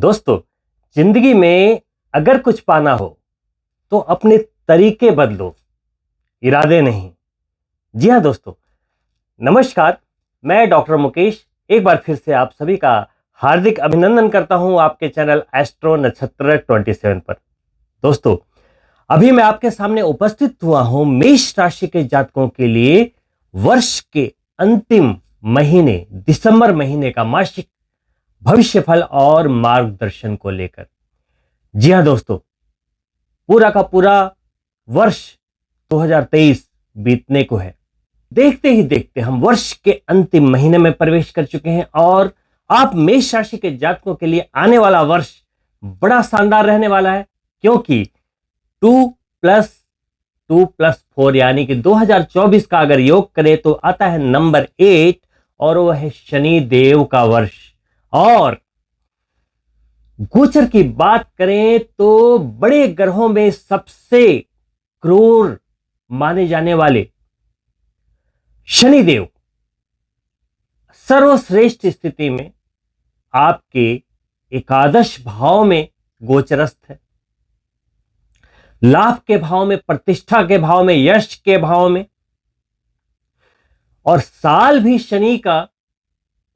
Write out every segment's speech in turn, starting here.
दोस्तों, जिंदगी में अगर कुछ पाना हो तो अपने तरीके बदलो, इरादे नहीं। जी हाँ दोस्तों, नमस्कार। मैं डॉक्टर मुकेश एक बार फिर से आप सभी का हार्दिक अभिनंदन करता हूं आपके चैनल एस्ट्रो नक्षत्र 27 पर। दोस्तों, अभी मैं आपके सामने उपस्थित हुआ हूं मेष राशि के जातकों के लिए वर्ष के अंतिम महीने दिसंबर महीने का मासिक भविष्यफल और मार्गदर्शन को लेकर। जी हां दोस्तों, पूरा का पूरा वर्ष 2023 बीतने को है। देखते ही देखते हम वर्ष के अंतिम महीने में प्रवेश कर चुके हैं और आप मेष राशि के जातकों के लिए आने वाला वर्ष बड़ा शानदार रहने वाला है, क्योंकि 2+2+4 यानी कि 2024 का अगर योग करें तो आता है नंबर 8 और वह है शनि देव का वर्ष। और गोचर की बात करें तो बड़े ग्रहों में सबसे क्रूर माने जाने वाले शनिदेव सर्वश्रेष्ठ स्थिति में आपके एकादश भाव में गोचरस्थ है। लाभ के भाव में, प्रतिष्ठा के भाव में, यश के भाव में। और साल भी शनि का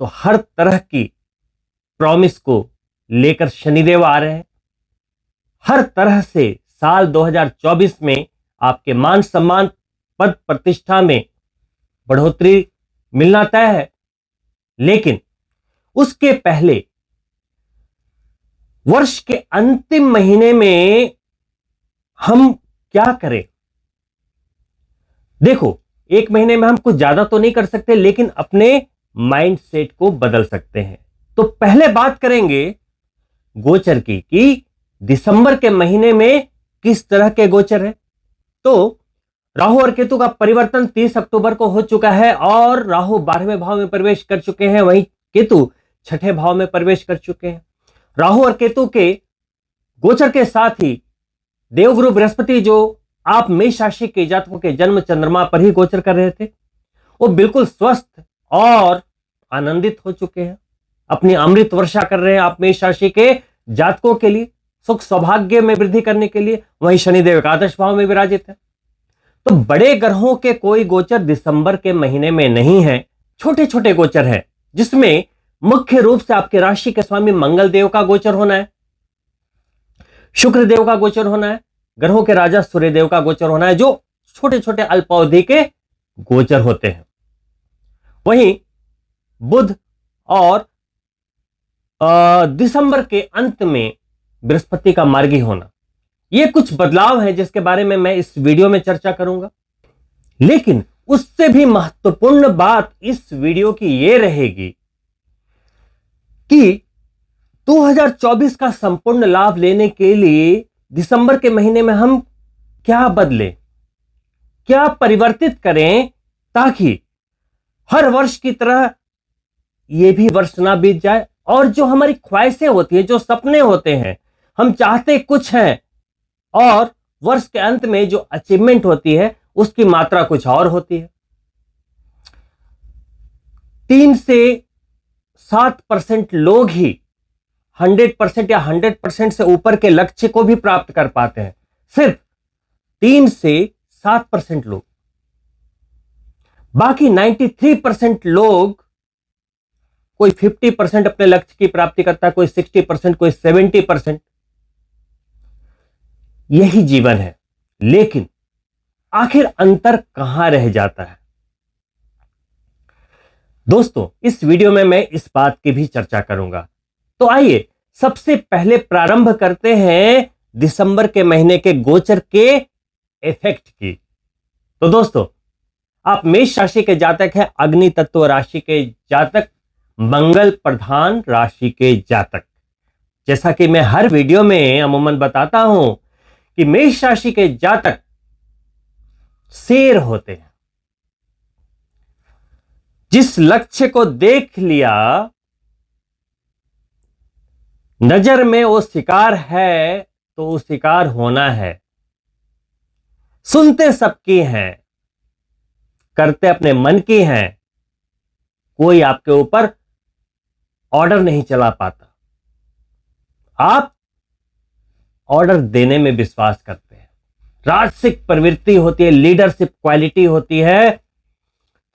तो हर तरह की प्रॉमिस को लेकर शनिदेव आ रहे हैं। हर तरह से साल 2024 में आपके मान सम्मान, पद प्रतिष्ठा में बढ़ोतरी मिलना तय है। लेकिन उसके पहले वर्ष के अंतिम महीने में हम क्या करें? देखो, एक महीने में हम कुछ ज्यादा तो नहीं कर सकते, लेकिन अपने माइंड सेट को बदल सकते हैं। तो पहले बात करेंगे गोचर की कि दिसंबर के महीने में किस तरह के गोचर है। तो राहु और केतु का परिवर्तन 30 अक्टूबर को हो चुका है और राहु 12वें भाव में प्रवेश कर चुके हैं, वहीं केतु 6ठे भाव में प्रवेश कर चुके हैं। राहु और केतु के गोचर के साथ ही देवगुरु बृहस्पति, जो आप मेष राशि के जातकों के जन्म चंद्रमा पर ही गोचर कर रहे थे, वो बिल्कुल स्वस्थ और आनंदित हो चुके हैं। अपनी अमृत वर्षा कर रहे हैं आप मेष राशि के जातकों के लिए, सुख सौभाग्य में वृद्धि करने के लिए। वहीं शनिदेव एकादश भाव में विराजित है। तो बड़े ग्रहों के कोई गोचर दिसंबर के महीने में नहीं है, छोटे छोटे गोचर हैं, जिसमें मुख्य रूप से आपके राशि के स्वामी मंगल देव का गोचर होना है, शुक्र देव का गोचर होना है, ग्रहों के राजा सूर्य देव का गोचर होना है, जो छोटे छोटे अल्पावधि के गोचर होते हैं। वहीं बुध और दिसंबर के अंत में बृहस्पति का मार्गी होना, ये कुछ बदलाव हैं जिसके बारे में मैं इस वीडियो में चर्चा करूंगा। लेकिन उससे भी महत्वपूर्ण बात इस वीडियो की यह रहेगी कि 2024 का संपूर्ण लाभ लेने के लिए दिसंबर के महीने में हम क्या बदलें, क्या परिवर्तित करें, ताकि हर वर्ष की तरह यह भी वर्ष ना बीत जाए और जो हमारी ख्वाहिशें होती हैं, जो सपने होते हैं, हम चाहते कुछ हैं और वर्ष के अंत में जो अचीवमेंट होती है उसकी मात्रा कुछ और होती है। 3 से 7% लोग ही 100% या 100% से ऊपर के लक्ष्य को भी प्राप्त कर पाते हैं। सिर्फ 3 से 7% लोग, बाकी 93% लोग, कोई 50% अपने लक्ष्य की प्राप्ति करता है, कोई 60%, कोई 70%। यही जीवन है। लेकिन आखिर अंतर कहां रह जाता है? दोस्तों, इस वीडियो में मैं इस बात की भी चर्चा करूंगा। तो आइए सबसे पहले प्रारंभ करते हैं दिसंबर के महीने के गोचर के इफेक्ट की। तो दोस्तों, आप मेष राशि के जातक हैं, अग्नि तत्व राशि के जातक, मंगल प्रधान राशि के जातक। जैसा कि मैं हर वीडियो में अमूमन बताता हूं कि मेष राशि के जातक शेर होते हैं। जिस लक्ष्य को देख लिया, नजर में वो शिकार है तो वो शिकार होना है। सुनते सबकी हैं, करते अपने मन की हैं, कोई आपके ऊपर ऑर्डर नहीं चला पाता। आप ऑर्डर देने में विश्वास करते हैं, राजसिक प्रवृत्ति होती है, लीडरशिप क्वालिटी होती है,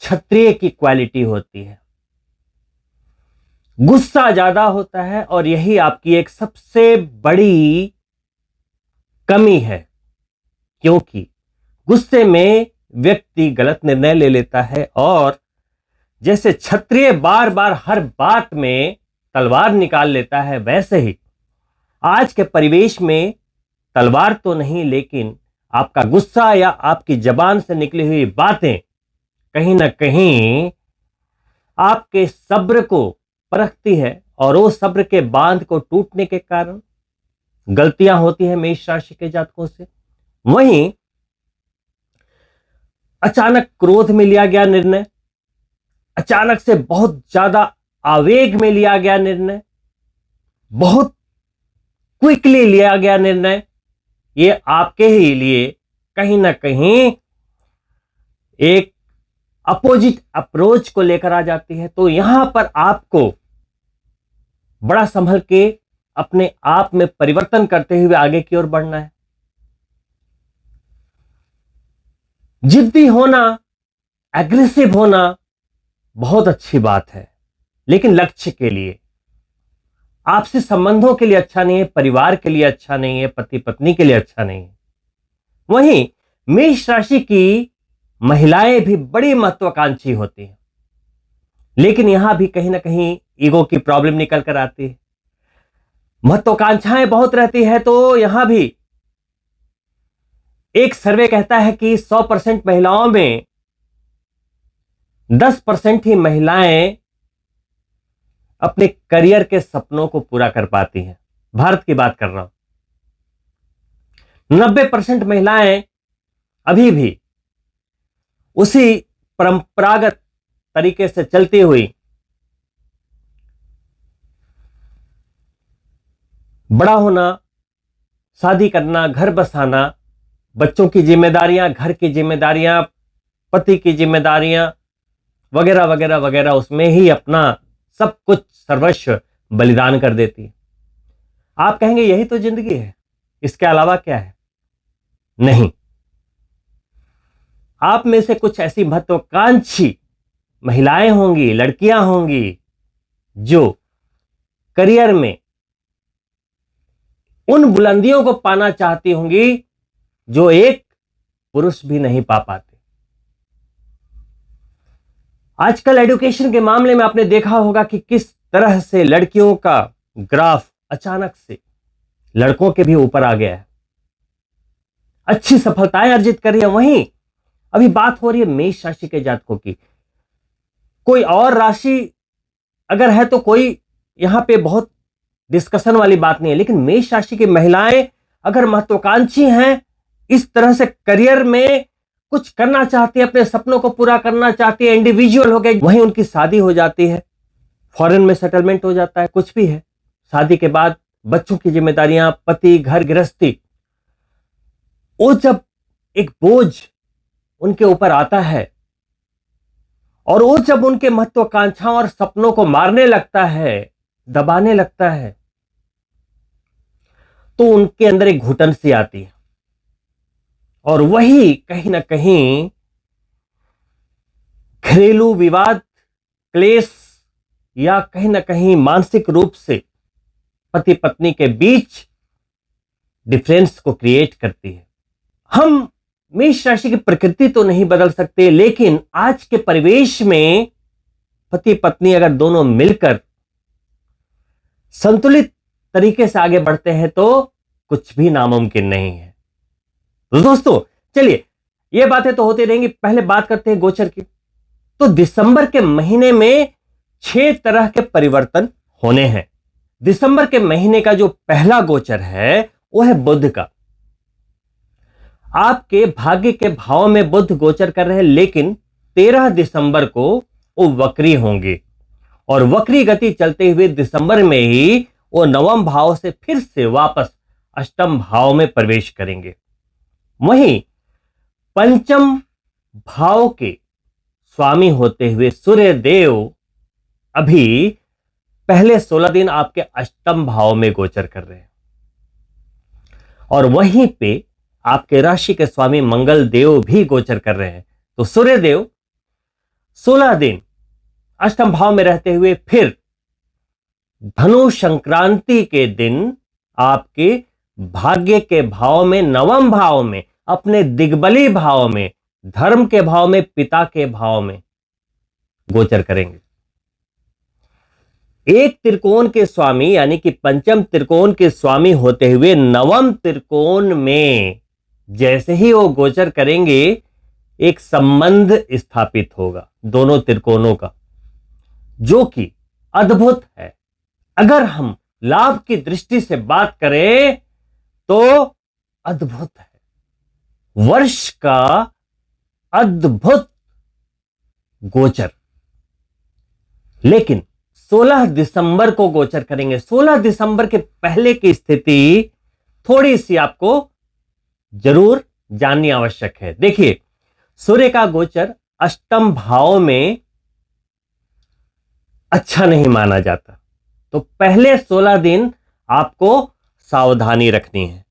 क्षत्रिय की क्वालिटी होती है, गुस्सा ज्यादा होता है और यही आपकी एक सबसे बड़ी कमी है, क्योंकि गुस्से में व्यक्ति गलत निर्णय ले लेता है और जैसे क्षत्रिय बार बार हर बात में तलवार निकाल लेता है, वैसे ही आज के परिवेश में तलवार तो नहीं, लेकिन आपका गुस्सा या आपकी जबान से निकली हुई बातें कहीं ना कहीं आपके सब्र को परखती है और वो सब्र के बांध को टूटने के कारण गलतियां होती है मेष राशि के जातकों से। वहीं अचानक क्रोध में लिया गया निर्णय, अचानक से बहुत ज्यादा आवेग में लिया गया निर्णय, बहुत क्विकली लिया गया निर्णय, ये आपके ही लिए कहीं ना कहीं एक अपोजिट अप्रोच को लेकर आ जाती है। तो यहां पर आपको बड़ा संभल के अपने आप में परिवर्तन करते हुए आगे की ओर बढ़ना है। जिद्दी होना, एग्रेसिव होना बहुत अच्छी बात है, लेकिन लक्ष्य के लिए, आपसी संबंधों के लिए अच्छा नहीं है, परिवार के लिए अच्छा नहीं है, पति पत्नी के लिए अच्छा नहीं है। वहीं मेष राशि की महिलाएं भी बड़ी महत्वाकांक्षी होती हैं, लेकिन यहां भी कहीं ना कहीं ईगो की प्रॉब्लम निकल कर आती है। महत्वाकांक्षाएं बहुत रहती है, तो यहां भी एक सर्वे कहता है कि 100% महिलाओं में 10% ही महिलाएं अपने करियर के सपनों को पूरा कर पाती हैं। भारत की बात कर रहा हूं। 90% महिलाएं अभी भी उसी परंपरागत तरीके से चलती हुई बड़ा होना, शादी करना, घर बसाना, बच्चों की जिम्मेदारियां, घर की जिम्मेदारियां, पति की जिम्मेदारियां वगैरह वगैरह वगैरह, उसमें ही अपना सब कुछ सर्वस्व बलिदान कर देती है। आप कहेंगे यही तो जिंदगी है, इसके अलावा क्या है? नहीं। आप में से कुछ ऐसी महत्वाकांक्षी महिलाएं होंगी, लड़कियां होंगी, जो करियर में उन बुलंदियों को पाना चाहती होंगी जो एक पुरुष भी नहीं पा पाते। आजकल एजुकेशन के मामले में आपने देखा होगा कि किस तरह से लड़कियों का ग्राफ अचानक से लड़कों के भी ऊपर आ गया है, अच्छी सफलताएं अर्जित कर रही है। वहीं अभी बात हो रही है मेष राशि के जातकों की। कोई और राशि अगर है तो कोई यहां पे बहुत डिस्कशन वाली बात नहीं है, लेकिन मेष राशि की महिलाएं अगर महत्वाकांक्षी हैं, इस तरह से करियर में कुछ करना चाहती है, अपने सपनों को पूरा करना चाहती है, इंडिविजुअल हो गए, वहीं उनकी शादी हो जाती है, फॉरेन में सेटलमेंट हो जाता है, कुछ भी है, शादी के बाद बच्चों की जिम्मेदारियां, पति, घर गृहस्थी, वो जब एक बोझ उनके ऊपर आता है और वो जब उनके महत्वाकांक्षाओं और सपनों को मारने लगता है, दबाने लगता है, तो उनके अंदर एक घुटन सी आती है और वही कहीं ना कहीं घरेलू विवाद, क्लेश या कहीं ना कहीं मानसिक रूप से पति पत्नी के बीच डिफरेंस को क्रिएट करती है। हम मेष राशि की प्रकृति तो नहीं बदल सकते, लेकिन आज के परिवेश में पति पत्नी अगर दोनों मिलकर संतुलित तरीके से आगे बढ़ते हैं तो कुछ भी नामुमकिन नहीं है। तो दोस्तों चलिए, ये बातें तो होती रहेंगी, पहले बात करते हैं गोचर की। तो दिसंबर के महीने में 6 तरह के परिवर्तन होने हैं। दिसंबर के महीने का जो पहला गोचर है वो है बुध का। आपके भाग्य के भाव में बुध गोचर कर रहे हैं, लेकिन 13 दिसंबर को वो वक्री होंगे और वक्री गति चलते हुए दिसंबर में ही वो नवम भाव से फिर से वापस अष्टम भाव में प्रवेश करेंगे। वहीं पंचम भाव के स्वामी होते हुए सूर्य देव अभी पहले 16 दिन आपके अष्टम भाव में गोचर कर रहे हैं और वहीं पे आपके राशि के स्वामी मंगल देव भी गोचर कर रहे हैं। तो सूर्य देव 16 दिन अष्टम भाव में रहते हुए फिर धनु संक्रांति के दिन आपके भाग्य के भाव में, नवम भाव में, अपने दिग्बली भाव में, धर्म के भाव में, पिता के भाव में गोचर करेंगे। एक त्रिकोण के स्वामी यानी कि पंचम त्रिकोण के स्वामी होते हुए नवम त्रिकोण में जैसे ही वो गोचर करेंगे, एक संबंध स्थापित होगा दोनों त्रिकोणों का, जो कि अद्भुत है। अगर हम लाभ की दृष्टि से बात करें तो अद्भुत है। वर्ष का अद्भुत गोचर, लेकिन 16 दिसंबर को गोचर करेंगे। 16 दिसंबर के पहले की स्थिति थोड़ी सी आपको जरूर जाननी आवश्यक है। देखिए, सूर्य का गोचर अष्टम भाव में अच्छा नहीं माना जाता, तो पहले 16 दिन आपको सावधानी रखनी है।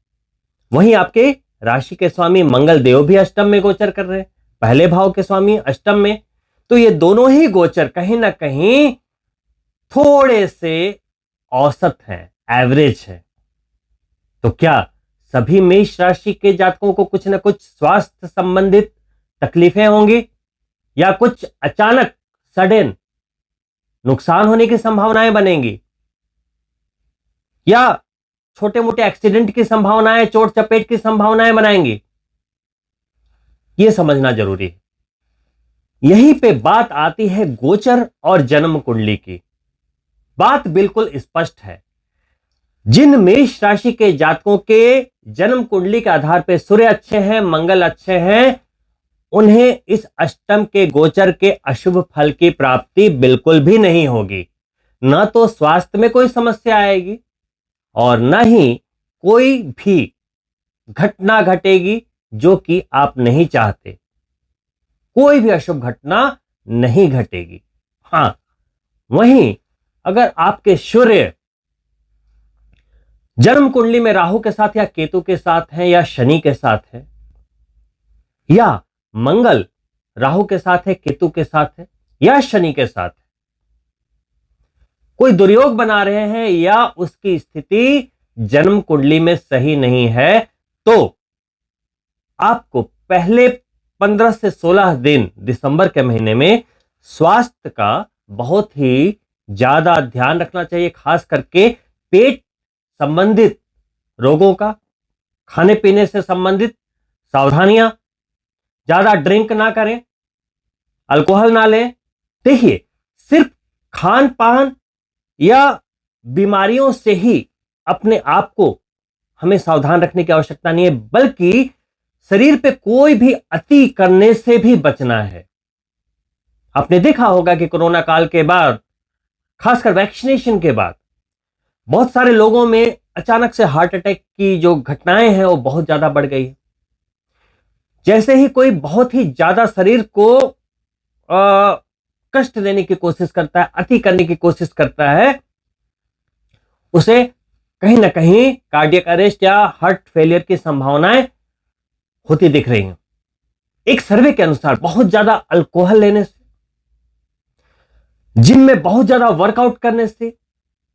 वहीं आपके राशि के स्वामी मंगल देव भी अष्टम में गोचर कर रहे हैं, पहले भाव के स्वामी अष्टम में, तो ये दोनों ही गोचर कहीं ना कहीं थोड़े से औसत हैं, एवरेज है। तो क्या सभी मेष राशि के जातकों को कुछ ना कुछ स्वास्थ्य संबंधित तकलीफें होंगी या कुछ अचानक सडन नुकसान होने की संभावनाएं बनेंगी या छोटे मोटे एक्सीडेंट की संभावनाएं, चोट चपेट की संभावनाएं बनाएंगी? यह समझना जरूरी है। यहीं पे बात आती है गोचर और जन्म कुंडली की। बात बिल्कुल स्पष्ट है। जिन मेष राशि के जातकों के जन्म कुंडली के आधार पर सूर्य अच्छे हैं, मंगल अच्छे हैं, उन्हें इस अष्टम के गोचर के अशुभ फल की प्राप्ति बिल्कुल भी नहीं होगी। न तो स्वास्थ्य में कोई समस्या आएगी और न ही कोई भी घटना घटेगी जो कि आप नहीं चाहते। कोई भी अशुभ घटना नहीं घटेगी। हां, वहीं अगर आपके सूर्य जन्म कुंडली में राहु के साथ या केतु के साथ है या शनि के साथ है, या मंगल राहु के साथ है, केतु के साथ है या शनि के साथ है, कोई दुर्योग बना रहे हैं या उसकी स्थिति जन्म कुंडली में सही नहीं है, तो आपको पहले 15 से 16 दिन दिसंबर के महीने में स्वास्थ्य का बहुत ही ज्यादा ध्यान रखना चाहिए। खास करके पेट संबंधित रोगों का, खाने पीने से संबंधित सावधानियां, ज्यादा ड्रिंक ना करें, अल्कोहल ना लें। देखिए, सिर्फ खान पान या बीमारियों से ही अपने आप को हमें सावधान रखने की आवश्यकता नहीं है, बल्कि शरीर पे कोई भी अति करने से भी बचना है। आपने देखा होगा कि कोरोना काल के बाद, खासकर वैक्सीनेशन के बाद, बहुत सारे लोगों में अचानक से हार्ट अटैक की जो घटनाएं हैं वो बहुत ज्यादा बढ़ गई है। जैसे ही कोई बहुत ही ज्यादा शरीर को कष्ट देने की कोशिश करता है, अति करने की कोशिश करता है, उसे कहीं ना कहीं कार्डियक अरेस्ट या हार्ट फेलियर की संभावनाएं होती दिख रही हैं। एक सर्वे के अनुसार बहुत ज्यादा अल्कोहल लेने से, जिम में बहुत ज्यादा वर्कआउट करने से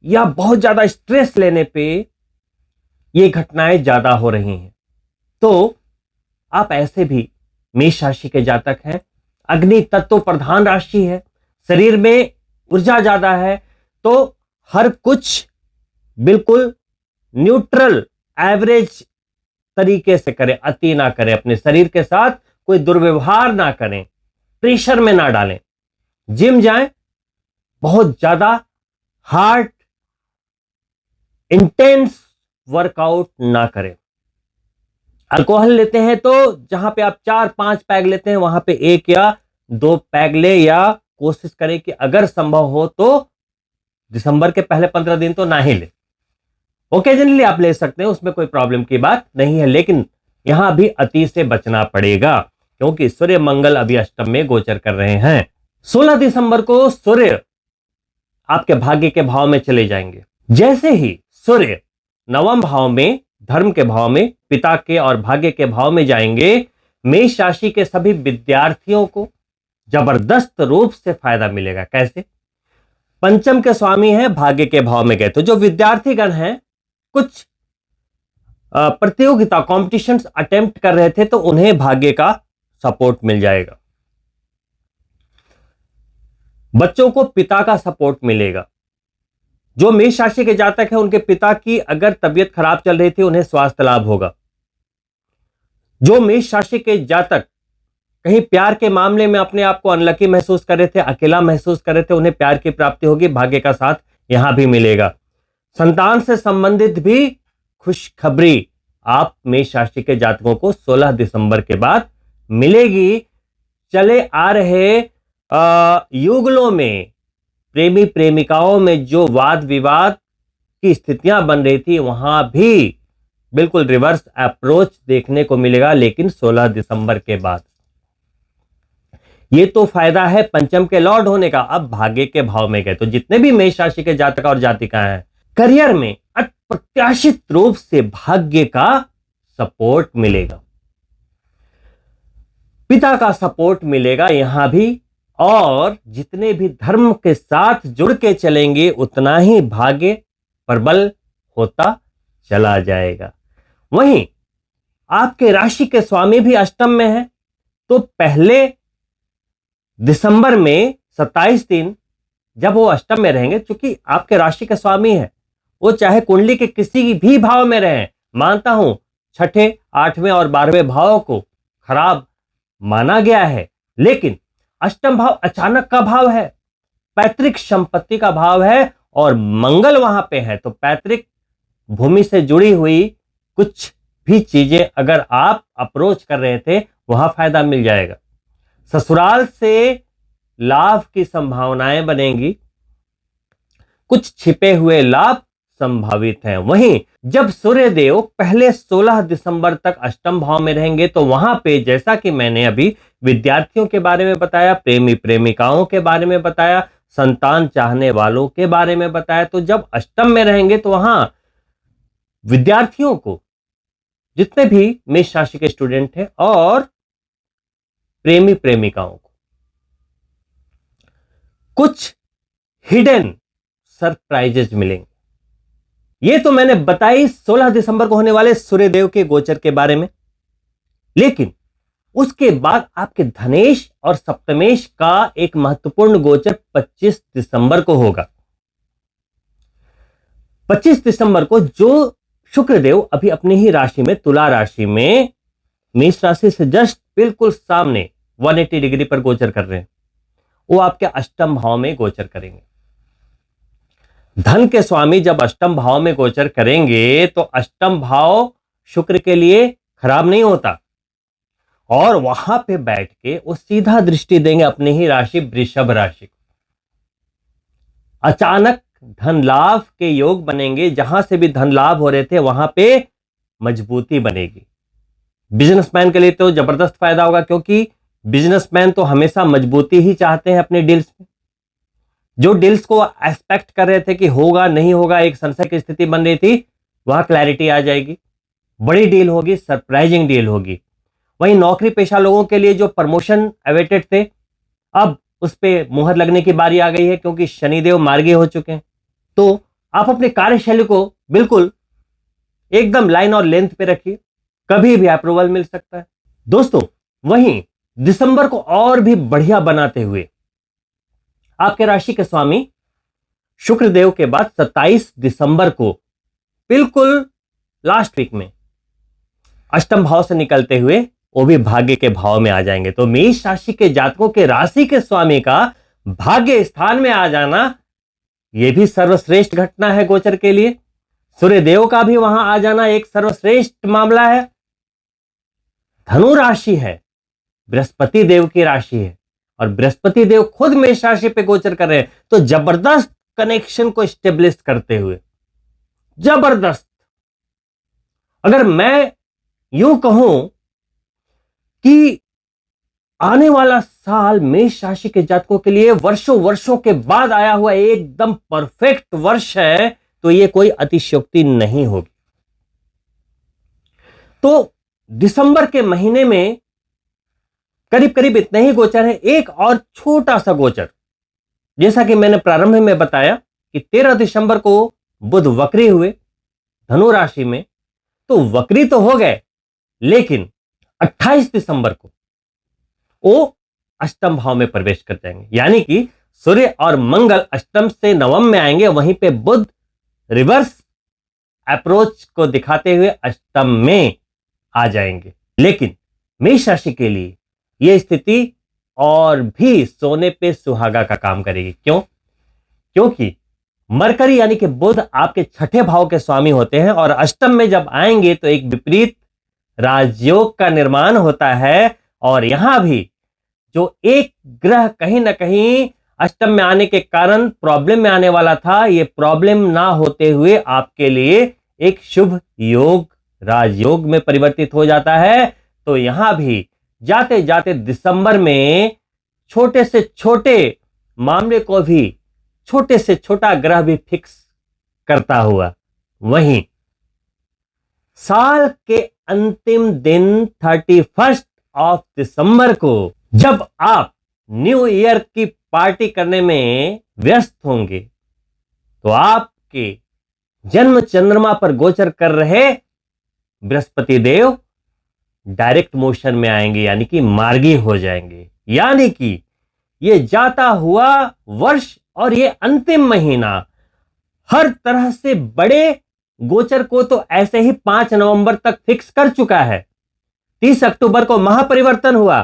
या बहुत ज्यादा स्ट्रेस लेने पे ये घटनाएं ज्यादा हो रही हैं। तो आप ऐसे भी मेष राशि के जातक हैं, अग्नि तत्व प्रधान राशि है, शरीर में ऊर्जा ज्यादा है, तो हर कुछ बिल्कुल न्यूट्रल एवरेज तरीके से करें, अति ना करें, अपने शरीर के साथ कोई दुर्व्यवहार ना करें, प्रेशर में ना डालें, जिम जाएं, बहुत ज्यादा हार्ड इंटेंस वर्कआउट ना करें। अल्कोहल लेते हैं तो जहां पे आप 4-5 पैग लेते हैं वहां पे 1 या 2 पैग ले, या कोशिश करें कि अगर संभव हो तो दिसंबर के पहले 15 दिन तो ना ही ले। ओकेजनली आप ले सकते हैं, उसमें कोई प्रॉब्लम की बात नहीं है, लेकिन यहां भी अति से बचना पड़ेगा क्योंकि सूर्य मंगल अभी अष्टम में गोचर कर रहे हैं। 16 दिसंबर को सूर्य आपके भाग्य के भाव में चले जाएंगे। जैसे ही सूर्य नवम भाव में, धर्म के भाव में, पिता के और भाग्य के भाव में जाएंगे, मेष राशि के सभी विद्यार्थियों को जबरदस्त रूप से फायदा मिलेगा। कैसे? पंचम के स्वामी है, भाग्य के भाव में गए, तो जो विद्यार्थीगण हैं कुछ प्रतियोगिता कॉम्पिटिशंस अटेम्प्ट कर रहे थे तो उन्हें भाग्य का सपोर्ट मिल जाएगा। बच्चों को पिता का सपोर्ट मिलेगा। जो मेष राशि के जातक हैं उनके पिता की अगर तबीयत खराब चल रही थी उन्हें स्वास्थ्य लाभ होगा। जो मेष राशि के जातक कहीं प्यार के मामले में अपने आप को अनलकी महसूस कर रहे थे, अकेला महसूस कर रहे थे, उन्हें प्यार की प्राप्ति होगी, भाग्य का साथ यहां भी मिलेगा। संतान से संबंधित भी खुशखबरी आप मेष राशि के जातकों को 16 दिसंबर के बाद मिलेगी। चले आ रहे युगलों में, प्रेमी प्रेमिकाओं में जो वाद विवाद की स्थितियां बन रही थी वहां भी बिल्कुल रिवर्स अप्रोच देखने को मिलेगा, लेकिन 16 दिसंबर के बाद। यह तो फायदा है पंचम के लॉर्ड होने का। अब भाग्य के भाव में गए तो जितने भी मेष राशि के जातक और जातिकाएं हैं, करियर में अप्रत्याशित रूप से भाग्य का सपोर्ट मिलेगा, पिता का सपोर्ट मिलेगा यहां भी। और जितने भी धर्म के साथ जुड़ के चलेंगे उतना ही भाग्य प्रबल होता चला जाएगा। वहीं आपके राशि के स्वामी भी अष्टम में है, तो पहले दिसंबर में 27 दिन जब वो अष्टम में रहेंगे, क्योंकि आपके राशि के स्वामी है, वो चाहे कुंडली के किसी भी भाव में रहें, मानता हूं छठे, 8वें और 12वें भाव को खराब माना गया है, लेकिन अष्टम भाव अचानक का भाव है, पैतृक संपत्ति का भाव है और मंगल वहां पे है, तो पैतृक भूमि से जुड़ी हुई कुछ भी चीजें अगर आप अप्रोच कर रहे थे वहां फायदा मिल जाएगा। ससुराल से लाभ की संभावनाएं बनेंगी, कुछ छिपे हुए लाभ संभावित हैं। वहीं जब सूर्यदेव पहले 16 दिसंबर तक अष्टम भाव में रहेंगे तो वहां पे, जैसा कि मैंने अभी विद्यार्थियों के बारे में बताया, प्रेमी प्रेमिकाओं के बारे में बताया, संतान चाहने वालों के बारे में बताया, तो जब अष्टम में रहेंगे तो वहां विद्यार्थियों को, जितने भी मेष राशि के स्टूडेंट हैं और प्रेमी प्रेमिकाओं को, कुछ हिडन सरप्राइजेज मिलेंगे। ये तो मैंने बताई 16 दिसंबर को होने वाले सूर्यदेव के गोचर के बारे में, लेकिन उसके बाद आपके धनेश और सप्तमेश का एक महत्वपूर्ण गोचर 25 दिसंबर को होगा। 25 दिसंबर को जो शुक्रदेव अभी अपनी ही राशि में, तुला राशि में, मेष राशि से जस्ट बिल्कुल सामने 180 डिग्री पर गोचर कर रहे हैं, वो आपके अष्टम भाव में गोचर करेंगे। धन के स्वामी जब अष्टम भाव में गोचर करेंगे तो अष्टम भाव शुक्र के लिए खराब नहीं होता, और वहां पे बैठ के वो सीधा दृष्टि देंगे अपनी ही राशि वृषभ राशि को। अचानक धन लाभ के योग बनेंगे, जहां से भी धन लाभ हो रहे थे वहां पे मजबूती बनेगी। बिजनेसमैन के लिए तो जबरदस्त फायदा होगा, क्योंकि बिजनेसमैन तो हमेशा मजबूती ही चाहते हैं अपने डील्स में। जो डील्स को एक्सपेक्ट कर रहे थे कि होगा नहीं होगा, एक संशय की स्थिति बन रही थी, वहां क्लैरिटी आ जाएगी, बड़ी डील होगी, सरप्राइजिंग डील होगी। वहीं नौकरी पेशा लोगों के लिए जो प्रमोशन अवेटेड थे, अब उस पे मुहर लगने की बारी आ गई है, क्योंकि शनिदेव मार्गी हो चुके हैं। तो आप अपनी कार्यशैली को बिल्कुल एकदम लाइन और लेंथ पे रखिए, कभी भी अप्रूवल मिल सकता है दोस्तों। वहीं दिसंबर को और भी बढ़िया बनाते हुए आपके राशि के स्वामी शुक्रदेव के बाद 27 दिसंबर को बिल्कुल लास्ट वीक में अष्टम भाव से निकलते हुए वो भी भाग्य के भाव में आ जाएंगे। तो मेष राशि के जातकों के राशि के स्वामी का भाग्य स्थान में आ जाना, यह भी सर्वश्रेष्ठ घटना है गोचर के लिए। सूर्यदेव का भी वहां आ जाना एक सर्वश्रेष्ठ मामला है। धनु राशि है, बृहस्पति देव की राशि है, और बृहस्पति देव खुद मेष राशि पे गोचर कर रहे हैं, तो जबरदस्त कनेक्शन को स्टेब्लिश करते हुए, जबरदस्त। अगर मैं यूं कहूं कि आने वाला साल मेष राशि के जातकों के लिए वर्षों वर्षों के बाद आया हुआ एकदम परफेक्ट वर्ष है, तो यह कोई अतिशयोक्ति नहीं होगी। तो दिसंबर के महीने में करीब करीब इतने ही गोचर है। एक और छोटा सा गोचर, जैसा कि मैंने प्रारंभ में बताया कि 13 दिसंबर को बुध वक्री हुए धनु राशि में, तो वक्री तो हो गए, लेकिन 28 दिसंबर को वो अष्टम भाव में प्रवेश कर जाएंगे। यानी कि सूर्य और मंगल अष्टम से नवम में आएंगे, वहीं पे बुध रिवर्स अप्रोच को दिखाते हुए अष्टम में आ जाएंगे। लेकिन मेष राशि के लिए यह स्थिति और भी सोने पे सुहागा का काम करेगी। क्यों? क्योंकि मरकरी यानी कि बुध आपके छठे भाव के स्वामी होते हैं, और अष्टम में जब आएंगे तो एक विपरीत राजयोग का निर्माण होता है। और यहां भी जो एक ग्रह कहीं ना कहीं अष्टम में आने के कारण प्रॉब्लम में आने वाला था, यह प्रॉब्लम ना होते हुए आपके लिए एक शुभ योग राजयोग में परिवर्तित हो जाता है। तो यहां भी जाते जाते दिसंबर में छोटे से छोटे मामले को भी छोटे से छोटा ग्रह भी फिक्स करता हुआ, वहीं साल के अंतिम दिन 31 ऑफ दिसंबर को जब आप न्यू ईयर की पार्टी करने में व्यस्त होंगे, तो आपके जन्म चंद्रमा पर गोचर कर रहे बृहस्पति देव डायरेक्ट मोशन में आएंगे, यानी कि मार्गी हो जाएंगे। यानी कि ये जाता हुआ वर्ष और ये अंतिम महीना हर तरह से बड़े गोचर को तो ऐसे ही 5 नवंबर तक फिक्स कर चुका है। 30 अक्टूबर को महापरिवर्तन हुआ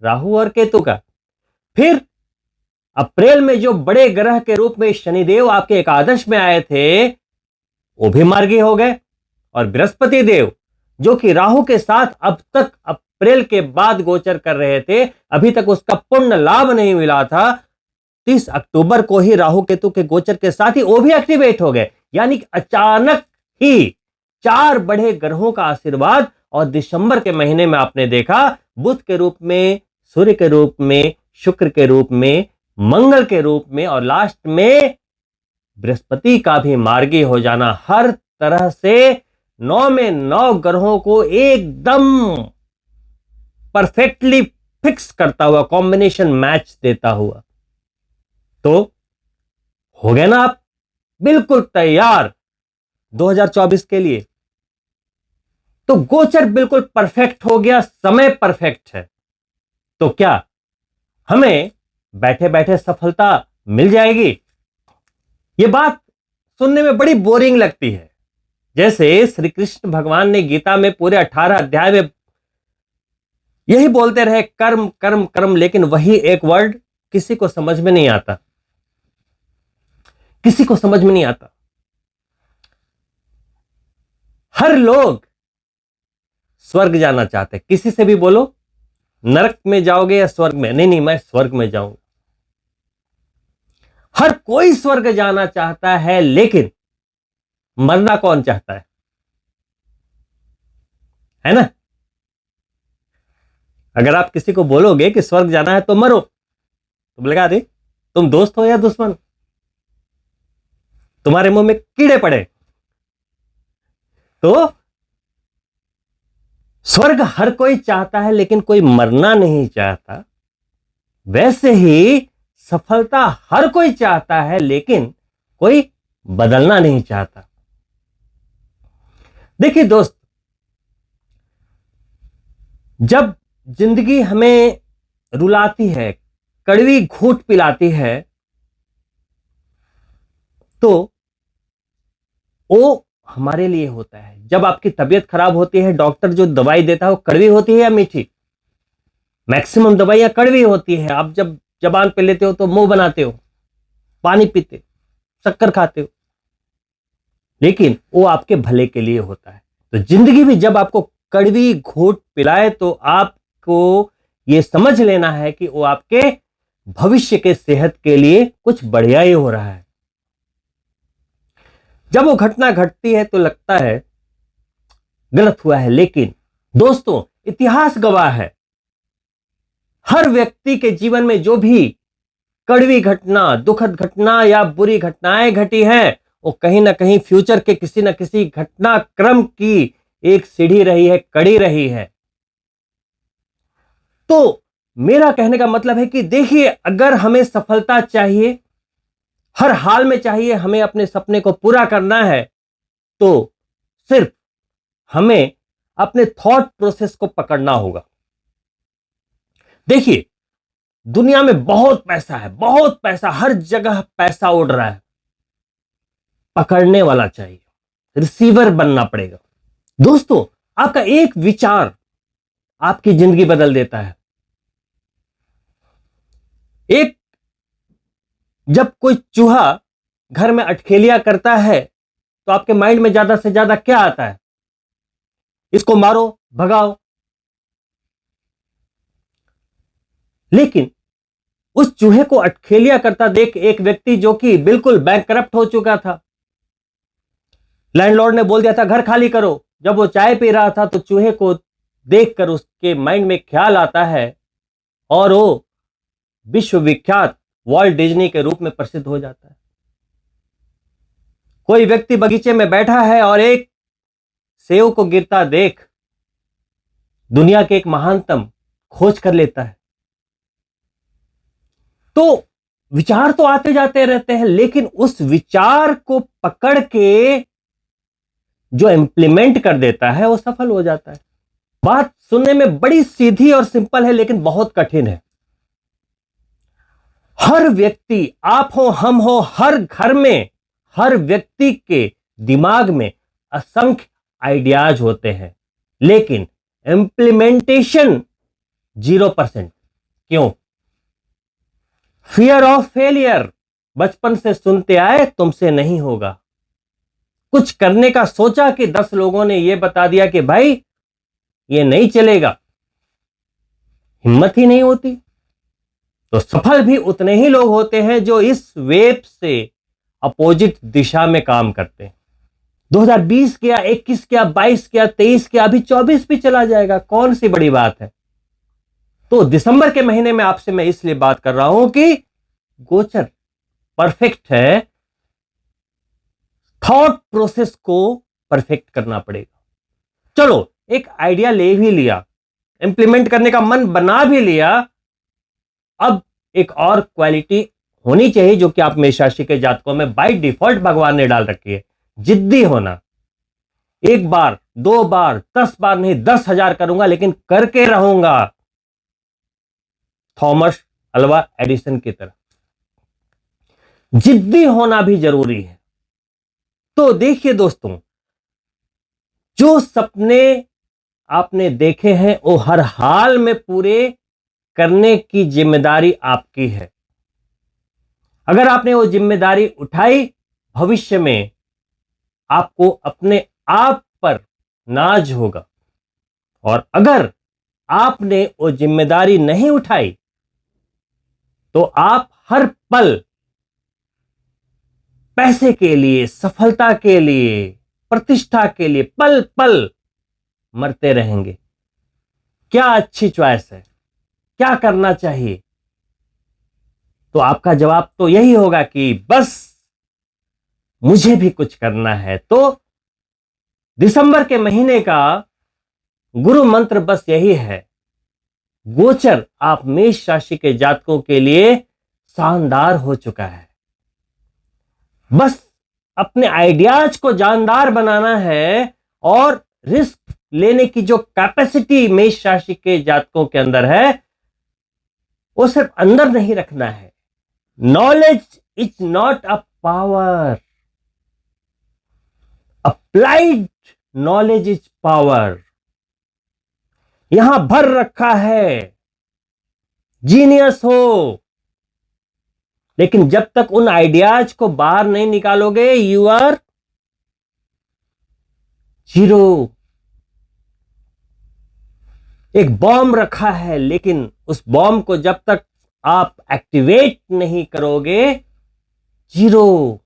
राहु और केतु का। फिर अप्रैल में जो बड़े ग्रह के रूप में शनिदेव आपके एकादश में आए थे, वो भी मार्गी हो गए। और बृहस्पति देव जो कि राहु के साथ अब तक अप्रैल के बाद गोचर कर रहे थे, अभी तक उसका पूर्ण लाभ नहीं मिला था, 30 अक्टूबर को ही राहु केतु के गोचर के साथ ही वो भी एक्टिवेट हो गए। यानी कि अचानक ही 4 बड़े ग्रहों का आशीर्वाद। और दिसंबर के महीने में आपने देखा बुध के रूप में, सूर्य के रूप में, शुक्र के रूप में, मंगल के रूप में, और लास्ट में बृहस्पति का भी मार्गी हो जाना हर तरह से 9 में 9 ग्रहों को एकदम परफेक्टली फिक्स करता हुआ, कॉम्बिनेशन मैच देता हुआ। तो हो गए ना आप बिल्कुल तैयार 2024 के लिए। तो गोचर बिल्कुल परफेक्ट हो गया, समय परफेक्ट है। तो क्या हमें बैठे बैठे सफलता मिल जाएगी? यह बात सुनने में बड़ी बोरिंग लगती है। जैसे श्री कृष्ण भगवान ने गीता में पूरे 18 अध्याय में यही बोलते रहे, कर्म कर्म कर्म, लेकिन वही एक वर्ड किसी को समझ में नहीं आता, किसी को समझ में नहीं आता। हर लोग स्वर्ग जाना चाहते हैं। किसी से भी बोलो नरक में जाओगे या स्वर्ग में, नहीं नहीं मैं स्वर्ग में जाऊंगा। हर कोई स्वर्ग जाना चाहता है, लेकिन मरना कौन चाहता है ना? अगर आप किसी को बोलोगे कि स्वर्ग जाना है तो मरो, तो बोलेगा अरे तुम दोस्त हो या दुश्मन, तुम्हारे मुंह में कीड़े पड़े। तो स्वर्ग हर कोई चाहता है, लेकिन कोई मरना नहीं चाहता। वैसे ही सफलता हर कोई चाहता है, लेकिन कोई बदलना नहीं चाहता। देखिए दोस्त, जब जिंदगी हमें रुलाती है, कड़वी घूंट पिलाती है, तो वो हमारे लिए होता है। जब आपकी तबीयत खराब होती है, डॉक्टर जो दवाई देता है वो कड़वी होती है या मीठी? मैक्सिमम दवाइयां कड़वी होती है। आप जब जबान पे लेते हो तो मुंह बनाते हो, पानी पीते, शक्कर खाते हो, लेकिन वो आपके भले के लिए होता है। तो जिंदगी भी जब आपको कड़वी घूंट पिलाए, तो आपको ये समझ लेना है कि वो आपके भविष्य के सेहत के लिए कुछ बढ़िया ही हो रहा है। जब वो घटना घटती है तो लगता है गलत हुआ है, लेकिन दोस्तों इतिहास गवाह है, हर व्यक्ति के जीवन में जो भी कड़वी घटना, दुखद घटना या बुरी घटनाएं घटी हैं, वो कहीं ना कहीं फ्यूचर के किसी न किसी घटनाक्रम की एक सीढ़ी रही है, कड़ी रही है। तो मेरा कहने का मतलब है कि देखिए, अगर हमें सफलता चाहिए, हर हाल में चाहिए, हमें अपने सपने को पूरा करना है, तो सिर्फ हमें अपने थॉट प्रोसेस को पकड़ना होगा। देखिए, दुनिया में बहुत पैसा है, बहुत पैसा, हर जगह पैसा उड़ रहा है। पकड़ने वाला चाहिए, रिसीवर बनना पड़ेगा। दोस्तों, आपका एक विचार आपकी जिंदगी बदल देता है। एक जब कोई चूहा घर में अटखेलियां करता है, तो आपके माइंड में ज्यादा से ज्यादा क्या आता है? इसको मारो, भगाओ। लेकिन उस चूहे को अटखेलियां करता देख एक व्यक्ति जो कि बिल्कुल बैंकरप्ट हो चुका था, लैंडलॉर्ड ने बोल दिया था घर खाली करो। जब वो चाय पी रहा था तो चूहे को देखकर उसके माइंड में ख्याल आता है और वो विश्वविख्यात वॉल्ट डिज्नी के रूप में प्रसिद्ध हो जाता है। कोई व्यक्ति बगीचे में बैठा है और एक सेव को गिरता देख दुनिया के एक महानतम खोज कर लेता है। तो विचार तो आते जाते रहते हैं, लेकिन उस विचार को पकड़ के जो इंप्लीमेंट कर देता है वो सफल हो जाता है। बात सुनने में बड़ी सीधी और सिंपल है, लेकिन बहुत कठिन है। हर व्यक्ति, आप हो, हम हो, हर घर में, हर व्यक्ति के दिमाग में असंख्य आइडियाज होते हैं, लेकिन इंप्लीमेंटेशन 0%। क्यों? Fear of failure. बचपन से सुनते आए, तुमसे नहीं होगा। कुछ करने का सोचा कि 10 लोगों ने यह बता दिया कि भाई ये नहीं चलेगा, हिम्मत ही नहीं होती। तो सफल भी उतने ही लोग होते हैं जो इस वेव से अपोजिट दिशा में काम करते हैं। 2020 किया, 21 किया, 22 किया, 23 किया, अभी 24 भी चला जाएगा, कौन सी बड़ी बात है। तो दिसंबर के महीने में आपसे मैं इसलिए बात कर रहा हूं कि गोचर परफेक्ट है, थॉट प्रोसेस को परफेक्ट करना पड़ेगा। चलो, एक आइडिया ले भी लिया, इंप्लीमेंट करने का मन बना भी लिया, अब एक और क्वालिटी होनी चाहिए जो कि आप मेष राशि के जातकों में बाय डिफॉल्ट भगवान ने डाल रखी है, जिद्दी होना। एक बार, 2 बार, 10 बार नहीं, 10,000 करूंगा, लेकिन करके रहूंगा। थॉमस अल्वा एडिसन की तरह जिद्दी होना भी जरूरी है। तो देखिए दोस्तों, जो सपने आपने देखे हैं वो हर हाल में पूरे करने की जिम्मेदारी आपकी है। अगर आपने वो जिम्मेदारी उठाई, भविष्य में आपको अपने आप पर नाज होगा। और अगर आपने वो जिम्मेदारी नहीं उठाई, तो आप हर पल पैसे के लिए, सफलता के लिए, प्रतिष्ठा के लिए पल पल मरते रहेंगे। क्या अच्छी चॉइस है, क्या करना चाहिए? तो आपका जवाब तो यही होगा कि बस मुझे भी कुछ करना है। तो दिसंबर के महीने का गुरु मंत्र बस यही है। गोचर आप मेष राशि के जातकों के लिए शानदार हो चुका है। बस अपने आइडियाज को जानदार बनाना है और रिस्क लेने की जो कैपेसिटी मेष राशि के जातकों के अंदर है, वो सिर्फ अंदर नहीं रखना है। Knowledge is not a power, applied knowledge is power. यहां भर रखा है, जीनियस हो, लेकिन जब तक उन आइडियाज को बाहर नहीं निकालोगे, यू आर जीरो। एक बॉम्ब रखा है, लेकिन उस बॉम्ब को जब तक आप एक्टिवेट नहीं करोगे, जीरो।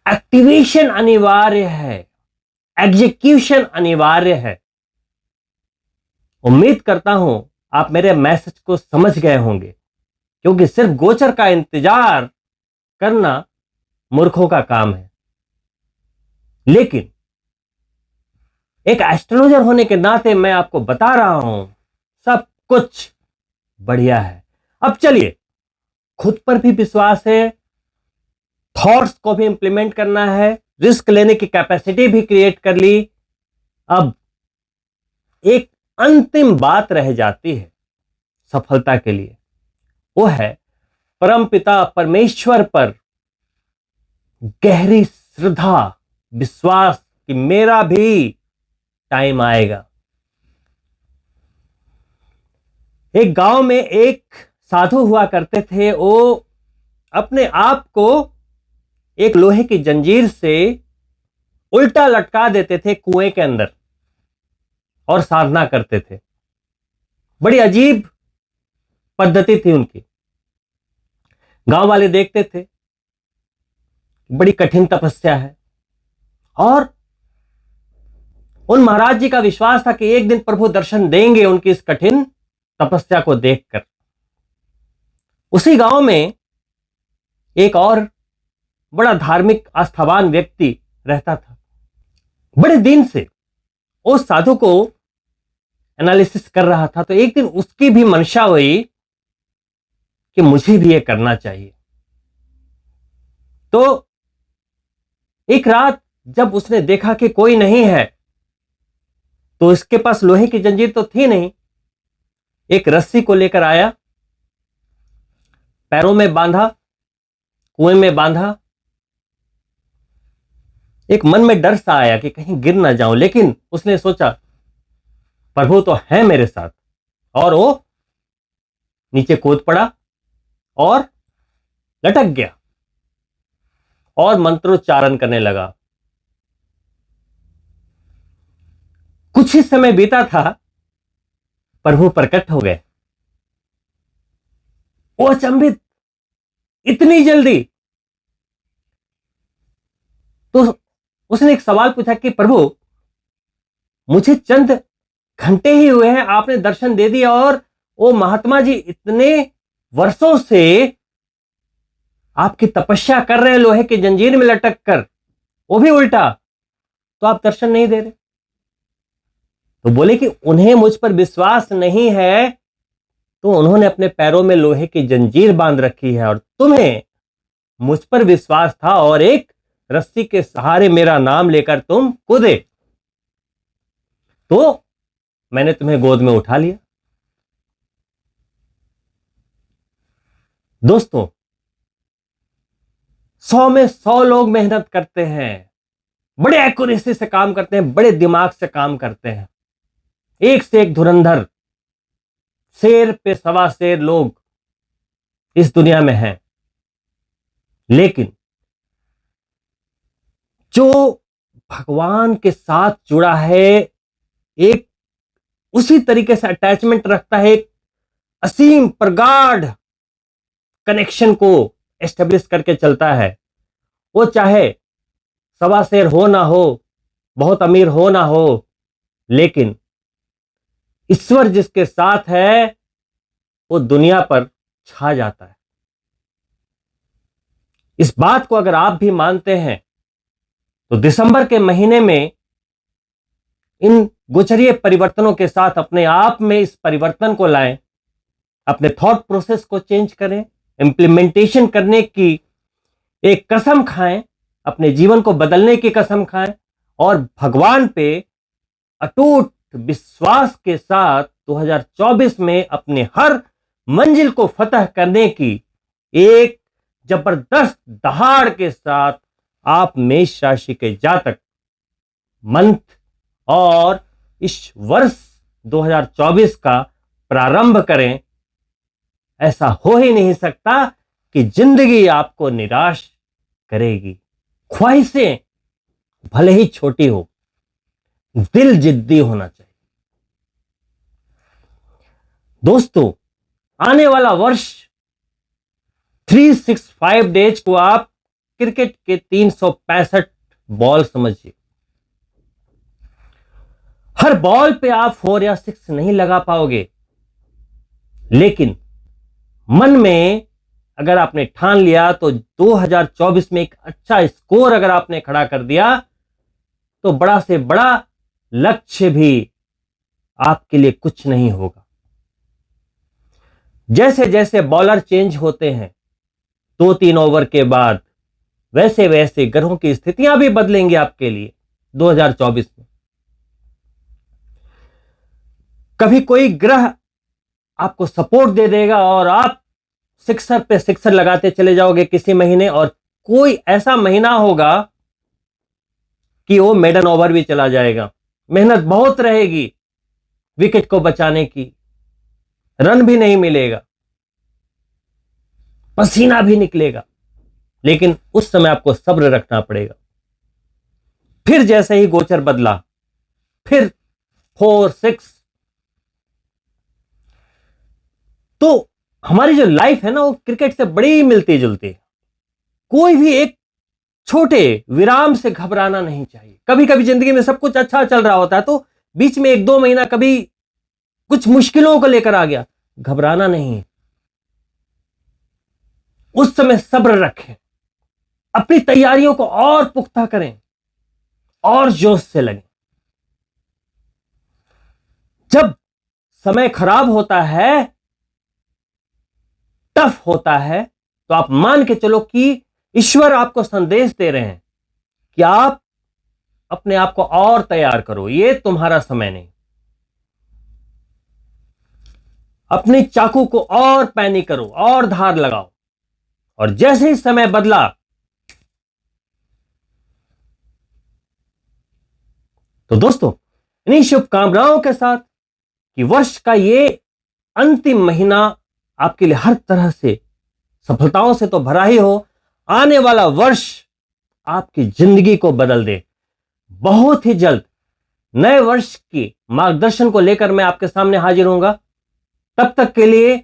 एक्टिवेशन अनिवार्य है, एग्जीक्यूशन अनिवार्य है। उम्मीद करता हूं आप मेरे मैसेज को समझ गए होंगे, क्योंकि सिर्फ गोचर का इंतजार करना मूर्खों का काम है। लेकिन एक एस्ट्रोलॉजर होने के नाते मैं आपको बता रहा हूं सब कुछ बढ़िया है। अब चलिए, खुद पर भी विश्वास है, थॉट्स को भी इंप्लीमेंट करना है, रिस्क लेने की कैपेसिटी भी क्रिएट कर ली। अब एक अंतिम बात रह जाती है सफलता के लिए, वो है परमपिता परमेश्वर पर गहरी श्रद्धा, विश्वास कि मेरा भी टाइम आएगा। एक गांव में एक साधु हुआ करते थे। वो अपने आप को एक लोहे की जंजीर से उल्टा लटका देते थे कुएं के अंदर और साधना करते थे। बड़ी अजीब पद्धति थी उनकी। गांव वाले देखते थे, बड़ी कठिन तपस्या है, और उन महाराज जी का विश्वास था कि एक दिन प्रभु दर्शन देंगे उनकी इस कठिन तपस्या को देखकर। उसी गांव में एक और बड़ा धार्मिक आस्थावान व्यक्ति रहता था। बड़े दिन से उस साधु को एनालिसिस कर रहा था, तो एक दिन उसकी भी मंशा हुई कि मुझे भी ये करना चाहिए। तो एक रात जब उसने देखा कि कोई नहीं है, तो इसके पास लोहे की जंजीर तो थी नहीं, एक रस्सी को लेकर आया, पैरों में बांधा, कुएं में बांधा। एक मन में डर सा आया कि कहीं गिर ना जाऊं, लेकिन उसने सोचा प्रभु तो है मेरे साथ, और वो नीचे कूद पड़ा और लटक गया और मंत्रोच्चारण करने लगा। कुछ ही समय बीता था, प्रभु प्रकट हो गए। वो अचंभित, इतनी जल्दी। तो उसने एक सवाल पूछा कि प्रभु, मुझे चंद घंटे ही हुए हैं, आपने दर्शन दे दिया, और वो महात्मा जी इतने वर्षों से आपकी तपस्या कर रहे हैं लोहे की जंजीर में लटक कर, वो भी उल्टा, तो आप दर्शन नहीं दे रहे। तो बोले कि उन्हें मुझ पर विश्वास नहीं है, तो उन्होंने अपने पैरों में लोहे की जंजीर बांध रखी है, और तुम्हें मुझ पर विश्वास था और एक रस्सी के सहारे मेरा नाम लेकर तुम कूदे, तो मैंने तुम्हें गोद में उठा लिया। दोस्तों, 100 में 100 लोग मेहनत करते हैं, बड़े एक्यूरेसी से काम करते हैं, बड़े दिमाग से काम करते हैं, एक से एक धुरंधर, शेर पे सवा शेर लोग इस दुनिया में हैं। लेकिन जो भगवान के साथ जुड़ा है, एक उसी तरीके से अटैचमेंट रखता है, एक असीम प्रगाढ़ कनेक्शन को एस्टेब्लिश करके चलता है, वो चाहे सवा शेर हो ना हो, बहुत अमीर हो ना हो, लेकिन ईश्वर जिसके साथ है वो दुनिया पर छा जाता है। इस बात को अगर आप भी मानते हैं तो दिसंबर के महीने में इन गोचरीय परिवर्तनों के साथ अपने आप में इस परिवर्तन को लाएं, अपने थॉट प्रोसेस को चेंज करें, इंप्लीमेंटेशन करने की एक कसम खाएं, अपने जीवन को बदलने की कसम खाएं, और भगवान पे अटूट विश्वास के साथ 2024 में अपने हर मंजिल को फतह करने की एक जबरदस्त दहाड़ के साथ आप मेष राशि के जातक मंथ और इस वर्ष 2024 का प्रारंभ करें। ऐसा हो ही नहीं सकता कि जिंदगी आपको निराश करेगी। ख्वाहिशें भले ही छोटी हो, दिल जिद्दी होना चाहिए। दोस्तों, आने वाला वर्ष 365 डेज को आप क्रिकेट के 365 बॉल समझिए। हर बॉल पे आप 4 या 6 नहीं लगा पाओगे, लेकिन मन में अगर आपने ठान लिया तो 2024 में एक अच्छा स्कोर अगर आपने खड़ा कर दिया तो बड़ा से बड़ा लक्ष्य भी आपके लिए कुछ नहीं होगा। जैसे जैसे बॉलर चेंज होते हैं 2-3 ओवर के बाद, वैसे वैसे ग्रहों की स्थितियां भी बदलेंगी आपके लिए 2024 में। कभी कोई ग्रह आपको सपोर्ट दे देगा और आप सिक्सर पे सिक्सर लगाते चले जाओगे किसी महीने, और कोई ऐसा महीना होगा कि वो मेडन ओवर भी चला जाएगा। मेहनत बहुत रहेगी विकेट को बचाने की, रन भी नहीं मिलेगा, पसीना भी निकलेगा, लेकिन उस समय आपको सब्र रखना पड़ेगा। फिर जैसे ही गोचर बदला, फिर 4-6, तो हमारी जो लाइफ है ना वो क्रिकेट से बड़ी मिलती जुलती है। कोई भी एक छोटे विराम से घबराना नहीं चाहिए। कभी कभी जिंदगी में सब कुछ अच्छा चल रहा होता है तो बीच में 1-2 महीना कभी कुछ मुश्किलों को लेकर आ गया, घबराना नहीं है। उस समय सब्र रखें, अपनी तैयारियों को और पुख्ता करें और जोश से लगें। जब समय खराब होता है, टफ होता है, तो आप मान के चलो कि ईश्वर आपको संदेश दे रहे हैं कि आप अपने आप को और तैयार करो, ये तुम्हारा समय नहीं। अपनी चाकू को और पैनी करो और धार लगाओ। और जैसे ही समय बदला तो दोस्तों, इन्हीं शुभकामनाओं के साथ कि वर्ष का ये अंतिम महीना आपके लिए हर तरह से सफलताओं से तो भरा ही हो, आने वाला वर्ष आपकी जिंदगी को बदल दे। बहुत ही जल्द नए वर्ष की मार्गदर्शन को लेकर मैं आपके सामने हाजिर होऊंगा। तब तक के लिए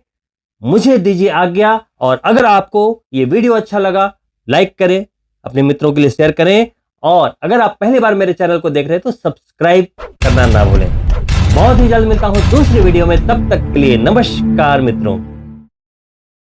मुझे दीजिए आज्ञा, और अगर आपको ये वीडियो अच्छा लगा, लाइक करें, अपने मित्रों के लिए शेयर करें, और अगर आप पहली बार मेरे चैनल को देख रहे हैं तो सब्सक्राइब करना ना भूलें। बहुत ही जल्द मिलता हूं दूसरी वीडियो में, तब तक के लिए नमस्कार मित्रों।